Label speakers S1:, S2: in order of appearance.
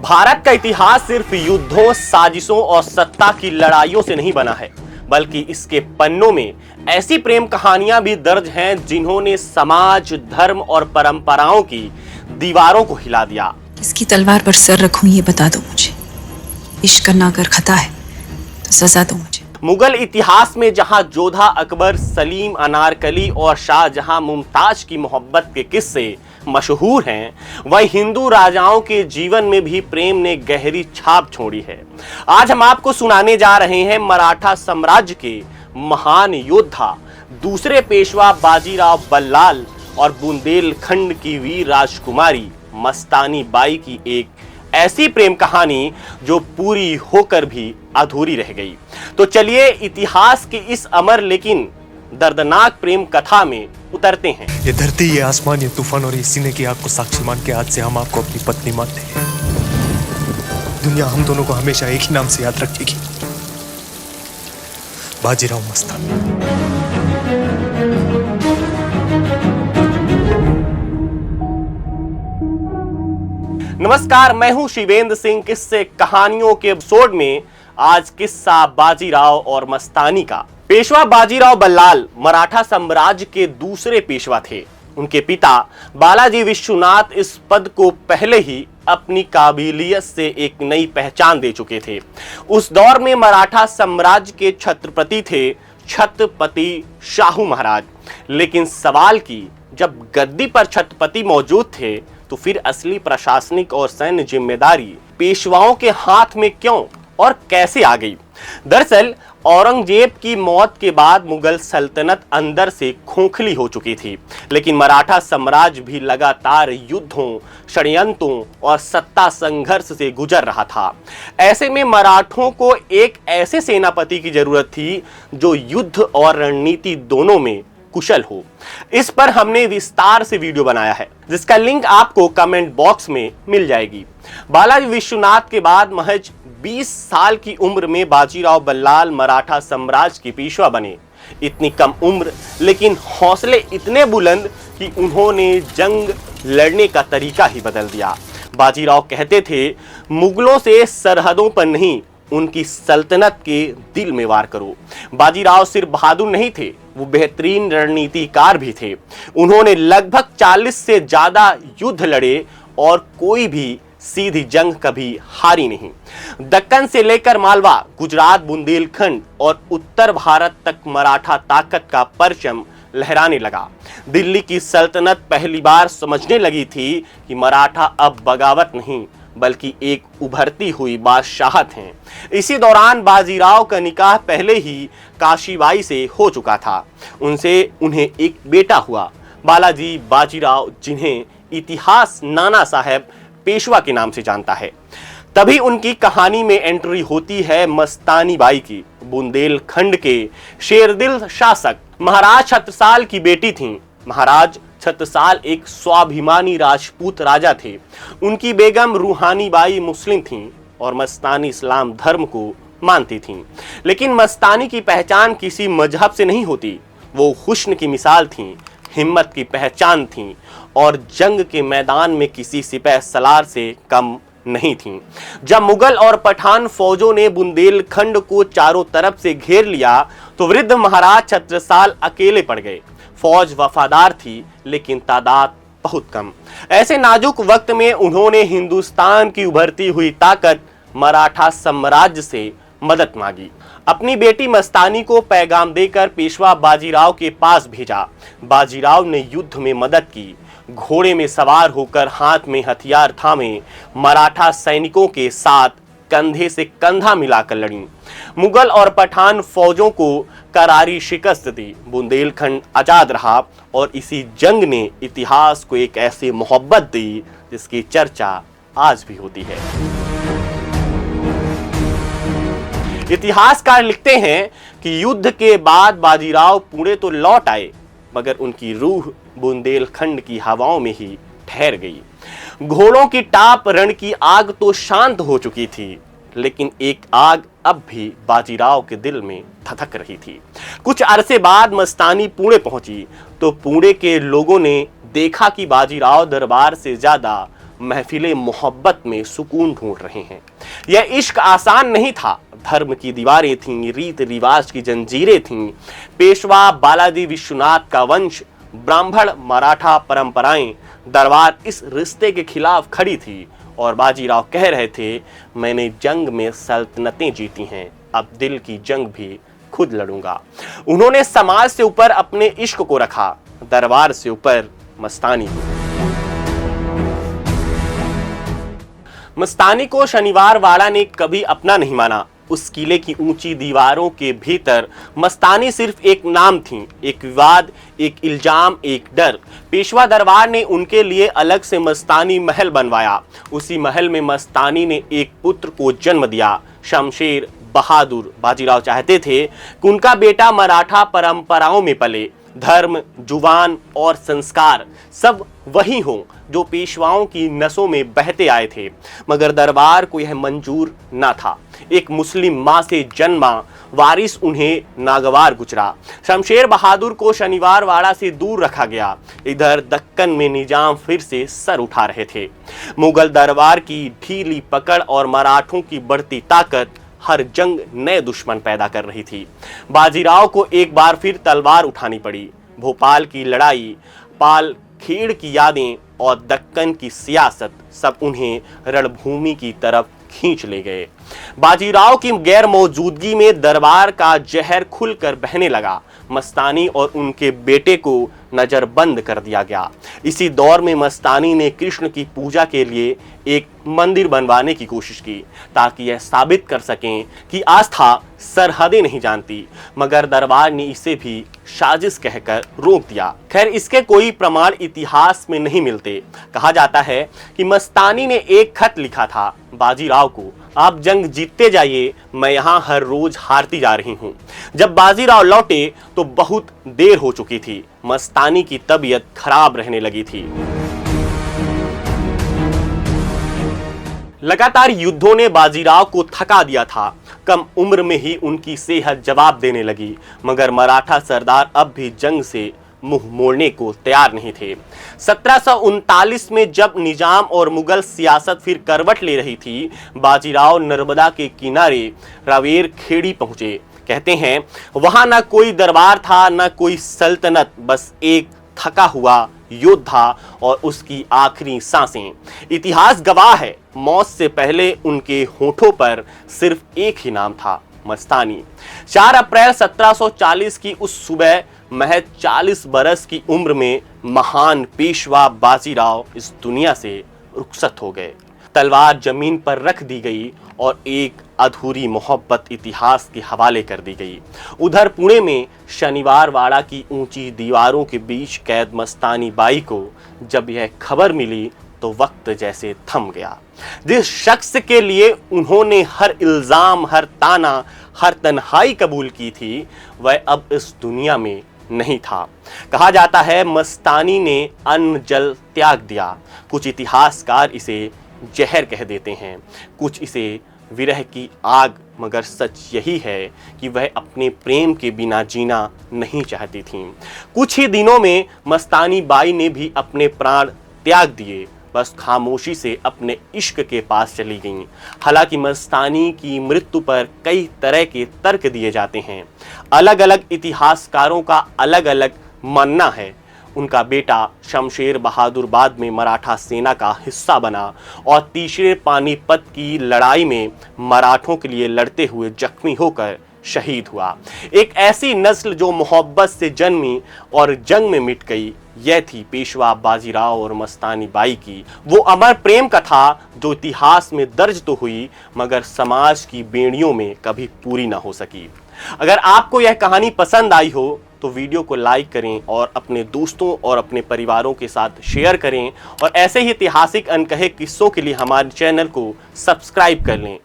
S1: भारत का इतिहास सिर्फ युद्धों, साजिशों और सत्ता की लड़ाइयों से नहीं बना है, बल्कि इसके पन्नों में ऐसी प्रेम कहानियां भी दर्ज हैं जिन्होंने समाज, धर्म और परंपराओं की दीवारों को हिला दिया।
S2: किसकी तलवार पर सर रखूं ये बता दो मुझे। इश्क करना अगर खता है तो सजा दो मुझे।
S1: मुगल इतिहास में जहां जोधा अकबर, सलीम, अनारकली और शाहजहां मुमताज की मोहब्बत के किस्से मशहूर हैं, वहीं हिंदू राजाओं के जीवन में भी प्रेम ने गहरी छाप छोड़ी है। आज हम आपको सुनाने जा रहे हैं मराठा साम्राज्य के महान योद्धा दूसरे पेशवा बाजीराव बल्लाल और बुंदेलखंड की वीर राजकुमारी मस्तानी बाई की एक ऐसी प्रेम कहानी जो पूरी होकर भी अधूरी रह गई। तो चलिए इतिहास की इस अमर लेकिन दर्दनाक प्रेम कथा में उतरते हैं।
S3: ये धरती, ये आसमान, ये तूफान और ये सीने की आग को साक्षी मान के आज से हम आपको अपनी पत्नी मानते हैं। दुनिया हम दोनों को हमेशा एक ही नाम से याद रखेगी, बाजीराव मस्तानी।
S1: नमस्कार, मैं हूं शिवेंद्र सिंह। किस्से कहानियों के एपिसोड में आज किस्सा बाजीराव और मस्तानी का। पेशवा बाजीराव बल्लाल मराठा साम्राज्य के दूसरे पेशवा थे। उनके पिता बालाजी विश्वनाथ इस पद को पहले ही अपनी काबिलियत से एक नई पहचान दे चुके थे। उस दौर में मराठा साम्राज्य के छत्रपति थे छत्रपति शाहू महाराज। लेकिन सवाल की, जब गद्दी पर छत्रपति मौजूद थे तो फिर असली प्रशासनिक और सैन्य जिम्मेदारी पेशवाओं के हाथ में क्यों और कैसे आ गई? दरअसल औरंगजेब की मौत के बाद मुगल सल्तनत अंदर से खोखली हो चुकी थी, लेकिन मराठा साम्राज्य भी लगातार युद्धों, षड्यंत्रों और सत्ता संघर्ष से गुजर रहा था। ऐसे में मराठों को एक ऐसे सेनापति की जरूरत थी जो युद्ध और रणनीति दोनों में कुशल हो। इस पर हमने विस्तार से वीडियो बनाया है, जिसका लिंक आपको कमेंट बॉक्स में मिल जाएगी। बालाजी विश्वनाथ के बाद महज 20 साल की उम्र में बाजीराव बल्लाल मराठा साम्राज्य के पेशवा बने। इतनी कम उम्र, लेकिन हौसले इतने बुलंद कि उन्होंने जंग लड़ने का तरीका ही बदल दिया। बाजीराव कहते थे, मुगलों से सरहदों पर नहीं, उनकी सल्तनत के दिल में वार करो। बाजीराव सिर्फ बहादुर नहीं थे, वो बेहतरीन रणनीतिकार भी थे। उन्होंने लगभग 40 से ज्यादा युद्ध लड़े और कोई भी सीधी जंग कभी हारी नहीं। दक्कन से लेकर मालवा, गुजरात, बुंदेलखंड और उत्तर भारत तक मराठा ताकत का परचम लहराने लगा। दिल्ली की सल्तनत पहली बार समझने लगी थी कि मराठा अब बगावत नहीं बल्कि एक उभरती हुई बादशाहत हैं। इसी दौरान बाजीराव का निकाह पहले ही काशीबाई से हो चुका था। उन्हें एक बेटा हुआ, बालाजी बाजीराव, जिन्हें इतिहास नाना साहेब पेशवा के नाम से जानता है। तभी उनकी कहानी में एंट्री होती है मस्तानी बाई की। बुंदेलखंड के शेरदिल शासक महाराज छत्रसाल की बेटी थीं। महाराज छत्रसाल एक स्वाभिमानी राजपूत राजा थे। उनकी बेगम रूहानी बाई मुस्लिम थीं और मस्तानी इस्लाम धर्म को मानती थीं। लेकिन मस्तानी की पहचान किसी मजहब से नहीं होती। वो हुस्न की मिसाल थीं, हिम्मत की पहचान थीं और जंग के मैदान में किसी सिपह सलार से कम नहीं थीं। जब मुगल और पठान फौजों ने बुंदेलखंड को चारों तरफ से घेर लिया तो वृद्ध महाराज छत्रसाल अकेले पड़ गए। फौज वफादार थी, लेकिन तादाद बहुत कम। ऐसे नाजुक वक्त में उन्होंने हिंदुस्तान की उभरती हुई ताकत मराठा साम्राज्य से मदद मांगी। अपनी बेटी मस्तानी को पैगाम देकर पेशवा बाजीराव के पास भेजा। बाजीराव ने युद्ध में मदद की। घोड़े में सवार होकर हाथ में हथियार थामे मराठा सैनिकों के साथ कंधे से कंधा मिलाकर लड़ी। मुगल और पठान फौजों को करारी शिकस्त दी। बुंदेलखंड आजाद रहा और इसी जंग ने इतिहास को एक ऐसी मोहब्बत दी जिसकी चर्चा आज भी होती है। इतिहासकार लिखते हैं कि युद्ध के बाद बाजीराव पुणे तो लौट आए, मगर उनकी रूह बुंदेलखंड की हवाओं में ही ठहर गई। घोड़ों की टाप, रण की आग तो शांत हो चुकी थी, लेकिन एक आग अब भी बाजीराव के दिल में धधक रही थी। कुछ अरसे बाद मस्तानी पुणे पहुंची तो पुणे के लोगों ने देखा कि बाजीराव दरबार से ज्यादा महफिले मोहब्बत में सुकून ढूंढ रहे हैं। यह इश्क आसान नहीं था। धर्म की दीवारें थीं, रीत रिवाज की जंजीरें थीं। पेशवा बालाजी विश्वनाथ का वंश, ब्राह्मण मराठा परंपराएं, दरबार इस रिश्ते के खिलाफ खड़ी थी और बाजीराव कह रहे थे, मैंने जंग में सल्तनतें जीती हैं, अब दिल की जंग भी खुद लड़ूंगा। उन्होंने समाज से ऊपर अपने इश्क को रखा, दरबार से ऊपर मस्तानी को। मस्तानी को शनिवार वाला ने कभी अपना नहीं माना। उस किले की ऊंची दीवारों के भीतर मस्तानी सिर्फ एक नाम थी, एक विवाद, एक इल्जाम, एक डर। पेशवा दरबार ने उनके लिए अलग से मस्तानी महल बनवाया। उसी महल में मस्तानी ने एक पुत्र को जन्म दिया, शमशेर बहादुर। बाजीराव चाहते थे कि उनका बेटा मराठा परंपराओं में पले, धर्म, जुबान और संस्कार सब वही हों जो पेशवाओं की नसों में बहते आए थे। मगर दरबार को यह मंजूर ना था। एक मुस्लिम मां से जन्मा वारिस उन्हें नागवार गुजरा। शमशेर बहादुर को शनिवार वाड़ा से दूर रखा गया। इधर दक्कन में निजाम फिर से सर उठा रहे थे। मुगल दरबार की ढीली पकड़ और मराठों की बढ़ती ताकत हर जंग नए दुश्मन पैदा कर रही थी। बाजीराव को एक बार फिर तलवार उठानी पड़ी। भोपाल की लड़ाई, पाल खेड़ की यादें और दक्कन की सियासत सब उन्हें रणभूमि की तरफ खींच ले गए। बाजीराव की गैर मौजूदगी में दरबार का जहर खुलकर बहने लगा। मस्तानी और उनके बेटे को नजरबंद कर दिया गया। इसी दौर में मस्तानी ने कृष्ण की पूजा के लिए एक मंदिर बनवाने की कोशिश की ताकि यह साबित कर सकें कि आस्था सरहदें नहीं जानती, मगर दरबार ने इसे भी साजिश कहकर रोक दिया। खैर, इसके कोई प्रमाण इतिहास में नहीं मिलते। कहा जाता है कि मस्तानी ने एक खत लिखा था बाजीराव को, आप जंग जीतते जाइए, मैं यहाँ हर रोज हारती जा रही हूँ। जब बाजीराव लौटे तो बहुत देर हो चुकी थी। मस्तानी की तबीयत खराब रहने लगी थी। लगातार युद्धों ने बाजीराव को थका दिया था। कम उम्र में ही उनकी सेहत जवाब देने लगी, मगर मराठा सरदार अब भी जंग से मुंह मोड़ने को तैयार नहीं थे। 1739 में जब निजाम और मुगल सियासत फिर करवट ले रही थी, बाजीराव नर्मदा के किनारे रावेर खेड़ी पहुंचे। कहते हैं वहां ना कोई दरबार था, ना कोई सल्तनत, बस एक थका हुआ योद्धा और उसकी आखिरी सांसें। इतिहास गवाह है, मौत से पहले उनके होठों पर सिर्फ एक ही नाम था, मस्तानी। 4 अप्रैल 1740 की उस सुबह महज 40 बरस की उम्र में महान पेशवा बाजीराव इस दुनिया से रुखसत हो गए। तलवार जमीन पर रख दी गई और एक अधूरी मोहब्बत इतिहास के हवाले कर दी गई। उधर पुणे में शनिवार वाड़ा की ऊंची दीवारों के बीच कैद मस्तानी बाई को जब यह खबर मिली तो वक्त जैसे थम गया। जिस शख्स के लिए उन्होंने हर इल्जाम, हर ताना, हर तन्हाई कबूल की थी, वह अब इस दुनिया में नहीं था। कहा जाता है मस्तानी ने अन्न जल त्याग दिया। कुछ इतिहासकार इसे जहर कह देते हैं, कुछ इसे विरह की आग, मगर सच यही है कि वह अपने प्रेम के बिना जीना नहीं चाहती थीं। कुछ ही दिनों में मस्तानी बाई ने भी अपने प्राण त्याग दिए, बस खामोशी से अपने इश्क के पास चली गईं। हालांकि मस्तानी की मृत्यु पर कई तरह के तर्क दिए जाते हैं। अलग अलग इतिहासकारों का अलग अलग मानना है। उनका बेटा शमशेर बहादुर बाद में मराठा सेना का हिस्सा बना और तीसरे पानीपत की लड़ाई में मराठों के लिए लड़ते हुए जख्मी होकर शहीद हुआ। एक ऐसी नस्ल जो मोहब्बत से जन्मी और जंग में मिट गई, यह थी पेशवा बाजीराव और मस्तानी बाई की वो अमर प्रेम कथा जो इतिहास में दर्ज तो हुई, मगर समाज की बेड़ियों में कभी पूरी ना हो सकी। अगर आपको यह कहानी पसंद आई हो तो वीडियो को लाइक करें और अपने दोस्तों और अपने परिवारों के साथ शेयर करें और ऐसे ही ऐतिहासिक अनकहे किस्सों के लिए हमारे चैनल को सब्सक्राइब कर लें।